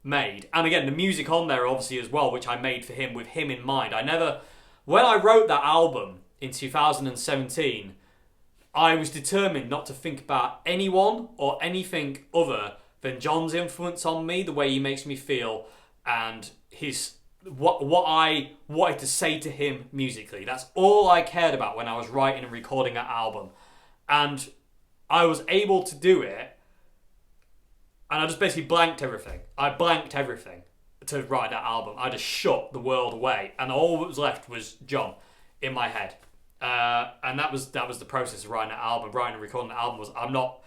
made, and again, the music on there obviously as well, which I made for him with him in mind. When I wrote that album in 2017, I was determined not to think about anyone or anything other than John's influence on me, the way he makes me feel, and what I wanted to say to him musically. That's all I cared about when I was writing and recording that album. And I was able to do it, and I just basically blanked everything. I blanked everything to write that album. I just shut the world away, and all that was left was John in my head. And that was the process of writing that album. Writing and recording that album was, I'm not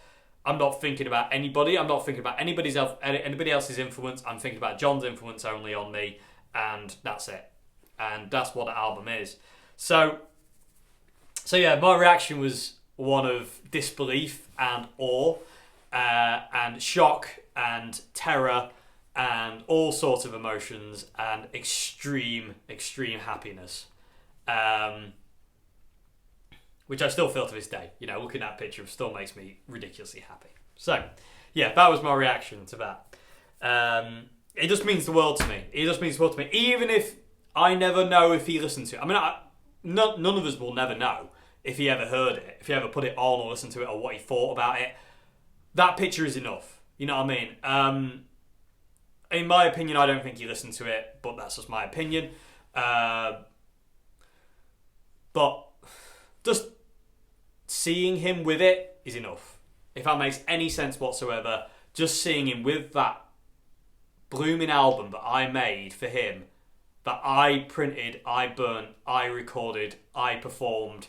thinking about anybody. I'm not thinking about anybody else's influence. I'm thinking about John's influence only on me. And that's it. And that's what the album is. So yeah, my reaction was one of disbelief and awe, and shock and terror and all sorts of emotions and extreme happiness. Which I still feel to this day. Looking at that picture still makes me ridiculously happy. So, yeah, that was my reaction to that. It just means the world to me. Even if I never know if he listened to it. I mean, none of us will never know if he ever heard it, if he ever put it on or listened to it or what he thought about it. That picture is enough. You know what I mean? In my opinion, I don't think he listened to it, but that's just my opinion. But just seeing him with it is enough. If that makes any sense whatsoever, just seeing him with that blooming album that I made for him, that I printed, I burnt, I recorded, I performed,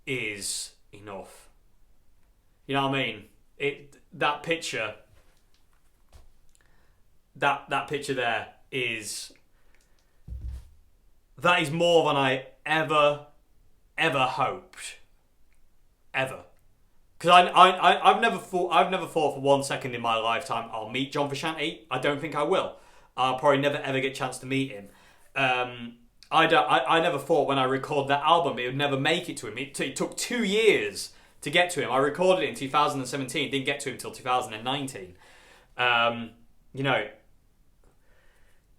is enough. You know what I mean? That picture there is more than I ever hoped, ever. Because I've never thought for 1 second in my lifetime I'll meet John Frusciante. I don't think I will. I'll probably never ever get a chance to meet him. I never thought when I recorded that album it would never make it to him. It took 2 years to get to him. I recorded it in 2017, didn't get to him until 2019. You know,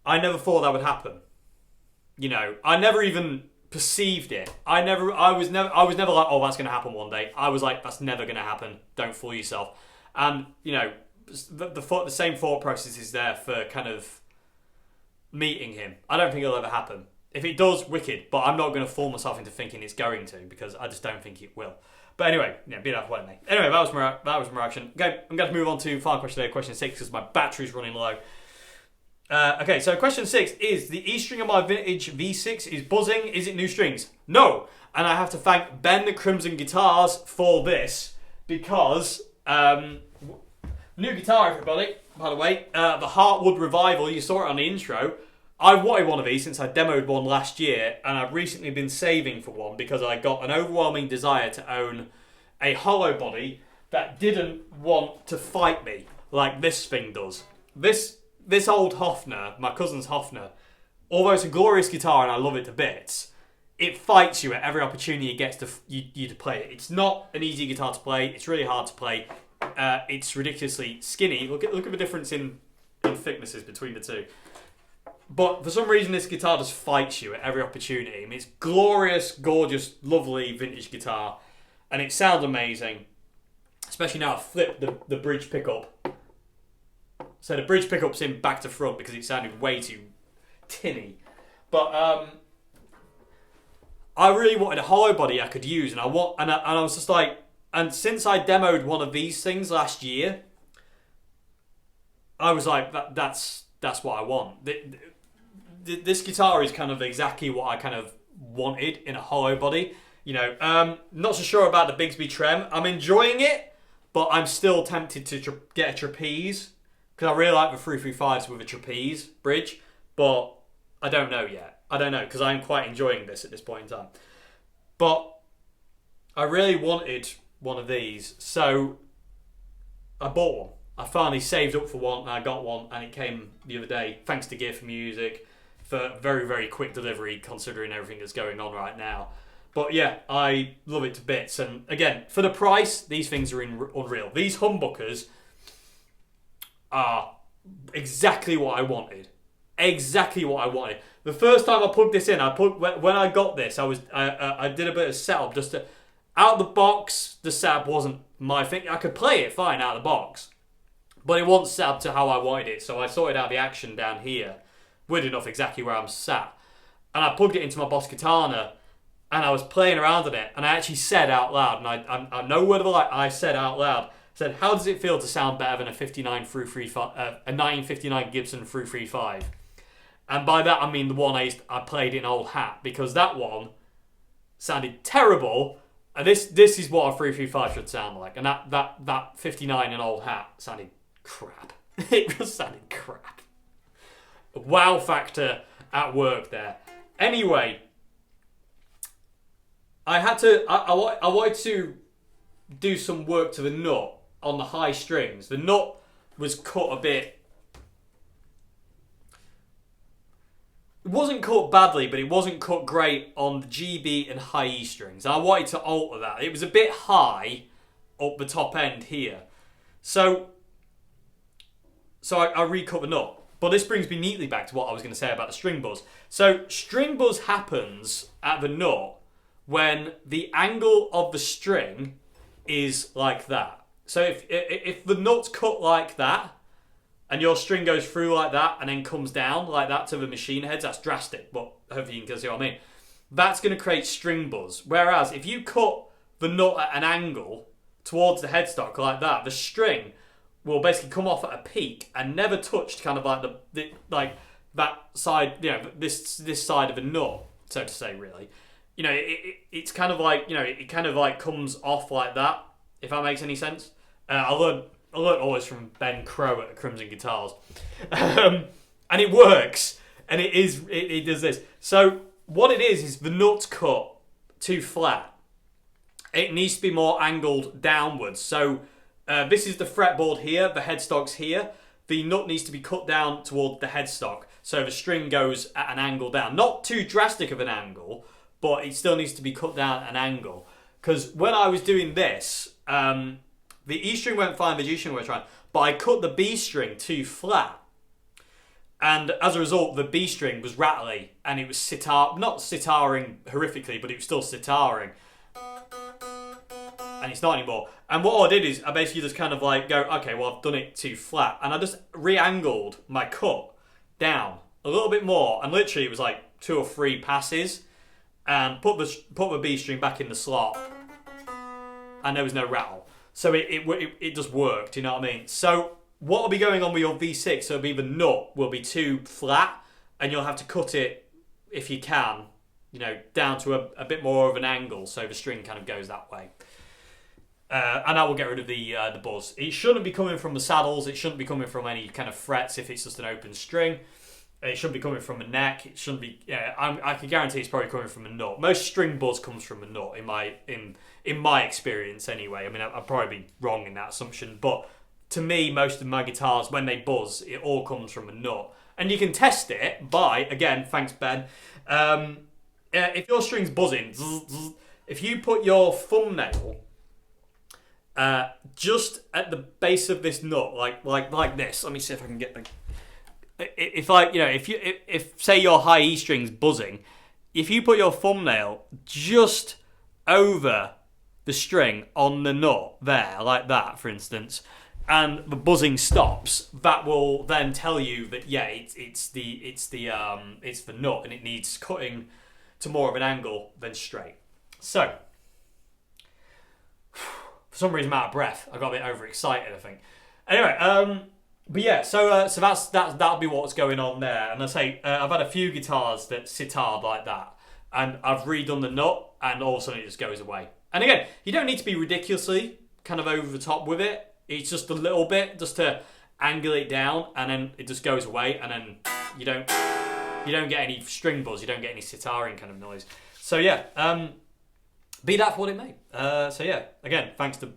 I never thought that would happen. You know, I never even perceived it. I was never like, oh, that's going to happen one day. I was like, that's never going to happen. Don't fool yourself. And, you know, the same thought process is there for kind of meeting him. I don't think it'll ever happen. If it does, wicked. But I'm not going to fool myself into thinking it's going to, because I just don't think it will. But anyway, yeah, be that way, mate. Anyway, that was my reaction. Okay, I'm going to move on to final question today, question 6, because my battery's running low. Okay, so question 6 is, the E string of my vintage V6 is buzzing. Is it new strings? No. And I have to thank Ben the Crimson Guitars for this, because new guitar, everybody, by the way, the Heartwood Revival, you saw it on the intro. I've wanted one of these since I demoed one last year, and I've recently been saving for one because I got an overwhelming desire to own a hollow body that didn't want to fight me like this thing does. This old Hofner, my cousin's Hofner, although it's a glorious guitar and I love it to bits, it fights you at every opportunity it gets to you to play it. It's not an easy guitar to play. It's really hard to play. It's ridiculously skinny. Look at the difference in thicknesses between the two. But for some reason, this guitar just fights you at every opportunity. I mean, it's glorious, gorgeous, lovely vintage guitar, and it sounds amazing. Especially now I've flipped the bridge pickup. So the bridge pickup's in back to front because it sounded way too tinny. But I really wanted a hollow body I could use, and I was just like, and since I demoed one of these things last year, I was like, that's what I want. This guitar is kind of exactly what I kind of wanted in a hollow body. You know, not so sure about the Bigsby Trem. I'm enjoying it, but I'm still tempted to get a trapeze, because I really like the 335s with a trapeze bridge, but I don't know yet. I don't know, because I'm quite enjoying this at this point in time. But I really wanted one of these, so I bought one. I finally saved up for one, and I got one, and it came the other day, thanks to Gear for Music, for very, very quick delivery, considering everything that's going on right now. But yeah, I love it to bits. And again, for the price, these things are unreal. These humbuckers are exactly what I wanted. Exactly what I wanted. The first time I plugged this in, when I got this, I did a bit of setup just to, out the box. The setup wasn't my thing. I could play it fine out of the box, but it wasn't set up to how I wanted it. So I sorted out the action down here, weird enough, exactly where I'm sat, and I plugged it into my Boss Katana, and I was playing around on it, and I actually said out loud, and I no word of a lie, I said out loud, said, how does it feel to sound better than a 1959 Gibson 335? And by that I mean the one I played in Old Hat, because that one sounded terrible, and this is what a 335 should sound like, and that 59 in Old Hat sounded crap. It just sounded crap. Wow factor at work there. Anyway, I wanted to do some work to the nut on the high strings. The nut was cut a bit. It wasn't cut badly, but it wasn't cut great on the GB and high E strings. I wanted to alter that. It was a bit high up the top end here. So I recut the nut. But this brings me neatly back to what I was going to say about the string buzz. So string buzz happens at the nut when the angle of the string is like that. So if the nut's cut like that, and your string goes through like that and then comes down like that to the machine heads, that's drastic, but hopefully you can see what I mean. That's going to create string buzz. Whereas if you cut the nut at an angle towards the headstock like that, the string will basically come off at a peak and never touch kind of like the like that side, you know, this side of a nut, so to say, really. You know, it's kind of like, you know, it kind of like comes off like that, if that makes any sense. I learned all this from Ben Crow at Crimson Guitars. And it works. And it does this. So what it is the nut's cut too flat. It needs to be more angled downwards. So this is the fretboard here, the headstock's here. The nut needs to be cut down toward the headstock, so the string goes at an angle down. Not too drastic of an angle, but it still needs to be cut down at an angle. Because when I was doing this, the E string went fine, the G string went fine, but I cut the B string too flat. And as a result, the B string was rattly, and it was not sitaring horrifically, but it was still sitaring. And it's not anymore. And what I did is I basically just kind of like go, okay, well, I've done it too flat. And I just re-angled my cut down a little bit more. And literally it was like 2 or 3 passes. And put the B string back in the slot. And there was no rattle. So it just worked, you know what I mean? So what will be going on with your V6, so it'll be the nut will be too flat. And you'll have to cut it, if you can, you know, down to a bit more of an angle. So the string kind of goes that way. And that will get rid of the buzz. It shouldn't be coming from the saddles. It shouldn't be coming from any kind of frets if it's just an open string. It shouldn't be coming from a neck. It shouldn't be. I can guarantee it's probably coming from a nut. Most string buzz comes from a nut in my experience anyway. I mean, I'd probably be wrong in that assumption, but to me, most of my guitars when they buzz, it all comes from a nut. And you can test it by, again, thanks Ben. If your string's buzzing, if you put your thumbnail just at the base of this nut, like this. Let me see if I can get the. If say your high E string's buzzing, if you put your thumbnail just over the string on the nut there, like that, for instance, and the buzzing stops, that will then tell you that it's the nut and it needs cutting to more of an angle than straight. So. For some reason, I'm out of breath. I got a bit overexcited, I think. Anyway, but yeah, so that'll be what's going on there. And I say I've had a few guitars that sitard like that, and I've redone the nut, and all of a sudden it just goes away. And again, you don't need to be ridiculously kind of over the top with it. It's just a little bit, just to angle it down, and then it just goes away, and then you don't get any string buzz, you don't get any sitaring kind of noise. So yeah. Be that for what it may. So yeah, again, thanks to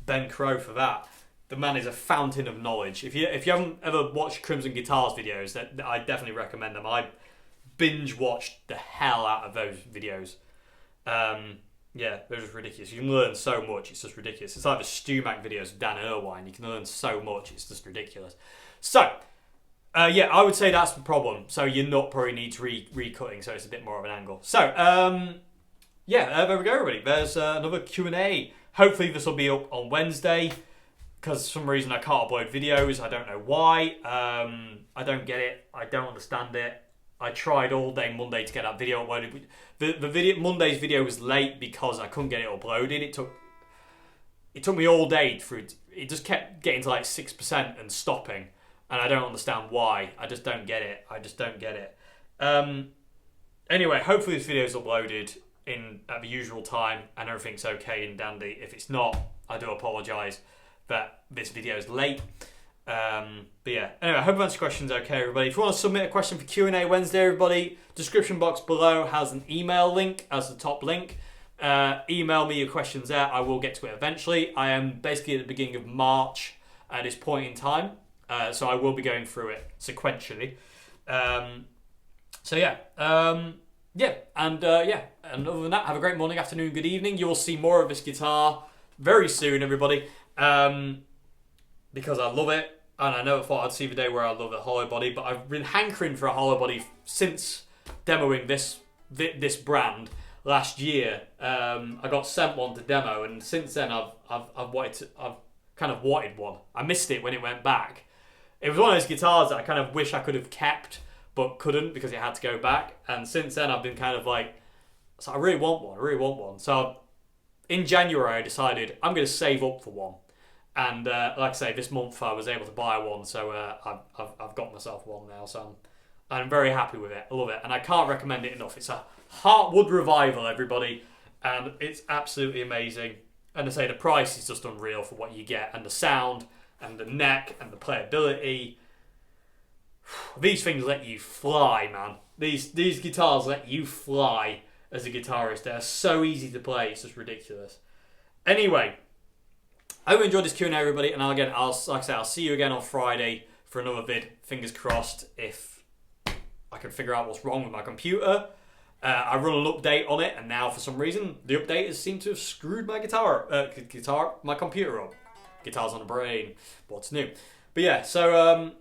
Ben Crow for that. The man is a fountain of knowledge. If you haven't ever watched Crimson Guitars videos, that I definitely recommend them. I binge watched the hell out of those videos. Yeah, they're just ridiculous. You can learn so much. It's just ridiculous. It's like the Stumac videos of Dan Irwine. You can learn so much. It's just ridiculous. So yeah, I would say that's the problem. So your nut probably needs recutting, so it's a bit more of an angle. So yeah, there we go, everybody. There's another Q&A. Hopefully this will be up on Wednesday, because for some reason I can't upload videos. I don't know why. I don't get it. I don't understand it. I tried all day Monday to get that video uploaded. Monday's video was late because I couldn't get it uploaded. It took me all day through. It just kept getting to like 6% and stopping, and I don't understand why. I just don't get it. Anyway, hopefully this video is uploaded at the usual time and everything's okay and dandy. If it's not, I do apologise that this video is late. But yeah, anyway, I hope I've answered questions okay, everybody. If you want to submit a question for Q&A Wednesday, everybody, description box below has an email link as the top link. Email me your questions there. I will get to it eventually. I am basically at the beginning of March at this point in time, so I will be going through it sequentially. So yeah, and other than that, have a great morning, afternoon, good evening. You will see more of this guitar very soon, everybody, because I love it, and I never thought I'd see the day where I love a hollow body, but I've been hankering for a hollow body since demoing this brand last year. I got sent one to demo, and since then I've kind of wanted one. I missed it when it went back. It was one of those guitars that I kind of wish I could have kept, but couldn't because it had to go back. And since then, I've been kind of like, so I really want one. So in January, I decided I'm going to save up for one. And like I say, this month I was able to buy one, so I've got myself one now. So I'm very happy with it. I love it, and I can't recommend it enough. It's a Heartwood revival, everybody, and it's absolutely amazing. And I say the price is just unreal for what you get, and the sound, and the neck, and the playability. these things let you fly, man. These guitars let you fly as a guitarist. They're so easy to play. It's just ridiculous. Anyway, I hope you enjoyed this Q&A, everybody. And again, like I say, I'll see you again on Friday for another vid. Fingers crossed if I can figure out what's wrong with my computer. I run an update on it, and now for some reason the update has seemed to have screwed my my computer up. Guitars on the brain. What's new? But yeah, so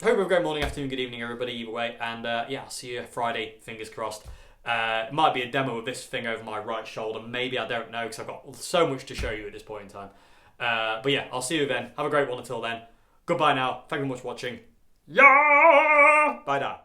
hope you have a great morning, afternoon, good evening, everybody. Either way, and yeah, I'll see you Friday. Fingers crossed. It might be a demo of this thing over my right shoulder. Maybe, I don't know, because I've got so much to show you at this point in time. But yeah, I'll see you then. Have a great one until then. Goodbye now. Thank you very much for watching. Yeah. Bye now.